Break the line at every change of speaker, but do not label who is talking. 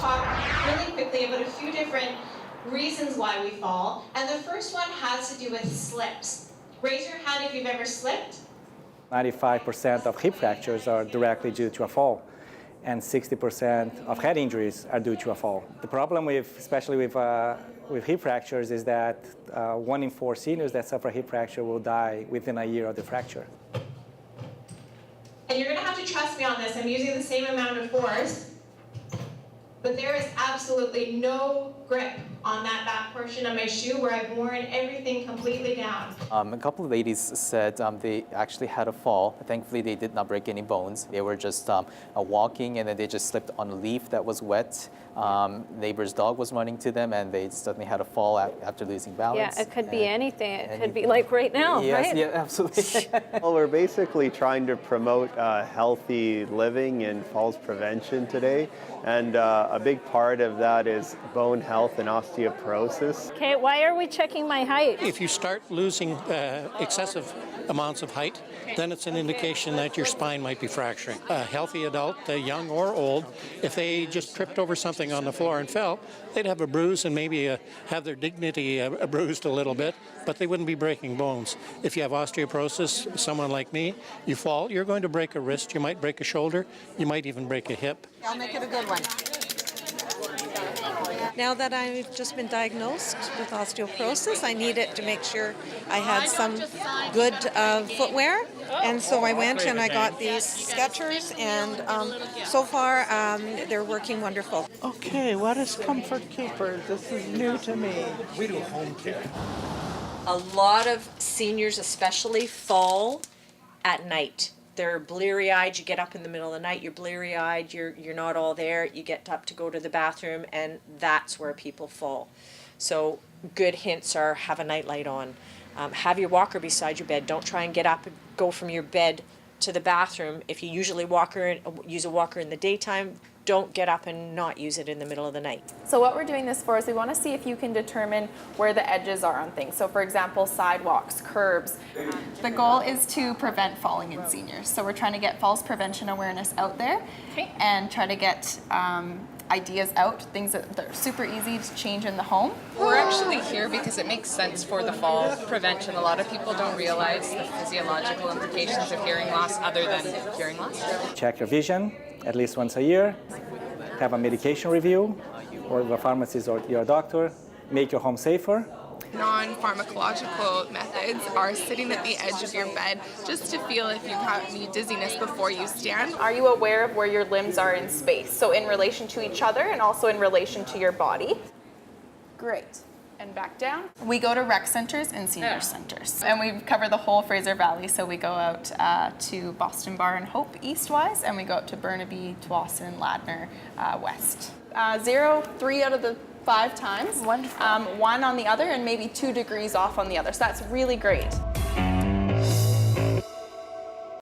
talk really quickly about a few different reasons why we fall. And the first one has to do with slips. Raise your hand if you've ever slipped.
95% of hip fractures are directly due to a fall, and 60% of head injuries are due to a fall. The problem especially with hip fractures is that 1 in 4 seniors that suffer hip fracture will die within a year of the fracture.
And you're going to have to trust me on this. I'm using the same amount of force, but there is absolutely no grip on that back portion of my shoe where I've worn everything completely down.
A couple of ladies said they actually had a fall. Thankfully, they did not break any bones. They were just walking, and then they just slipped on a leaf that was wet. Neighbor's dog was running to them, and they suddenly had a fall after losing balance.
Yeah, it could be anything. It could be like right now,
yes,
right?
Yeah, absolutely.
Well, we're basically trying to promote healthy living and falls prevention today. And a big part of that is bone health and osteoporosis.
Okay, why are we checking my height?
If you start losing excessive amounts of height, then it's an indication that your spine might be fracturing. A healthy adult, young or old, if they just tripped over something on the floor and fell, they'd have a bruise and maybe have their dignity bruised a little bit, but they wouldn't be breaking bones. If you have osteoporosis, someone like me, you fall, you're going to break a wrist, you might break a shoulder, you might even break a hip.
I'll make it a good one. Now that I've just been diagnosed with osteoporosis, I needed to make sure I had some good footwear. And so I went and I got these Skechers, and so far they're working wonderful.
Okay, what is Comfort Keepers? This is new to me.
We do home care.
A lot of seniors especially fall at night. They're bleary-eyed. You get up in the middle of the night, you're bleary-eyed, you're not all there, you get up to go to the bathroom, and that's where people fall. So good hints are have a nightlight on. Have your walker beside your bed. Don't try and get up and go from your bed to the bathroom. If you usually use a walker in the daytime, don't get up and not use it in the middle of the night.
So what we're doing this for is we want to see if you can determine where the edges are on things. So for example, sidewalks, curbs. The goal is to prevent falling in seniors. So we're trying to get falls prevention awareness out there and try to get ideas out, things that are super easy to change in the home.
We're actually here because it makes sense for the fall prevention. A lot of people don't realize the physiological implications of hearing loss other than hearing loss.
Check your vision at least once a year, have a medication review, or the pharmacist or your doctor, make your home safer.
Non-pharmacological methods are sitting at the edge of your bed just to feel if you have any dizziness before you stand.
Are you aware of where your limbs are in space? So in relation to each other and also in relation to your body. Great. And back down. We go to rec centers and senior centers. And we cover the whole Fraser Valley. So we go out to Boston Bar and Hope east-wise, and we go out to Burnaby, Tsawwassen, Ladner west. 0, 3 out of the 5 times. Wonderful. 1 on the other, and maybe 2 degrees off on the other. So that's really great.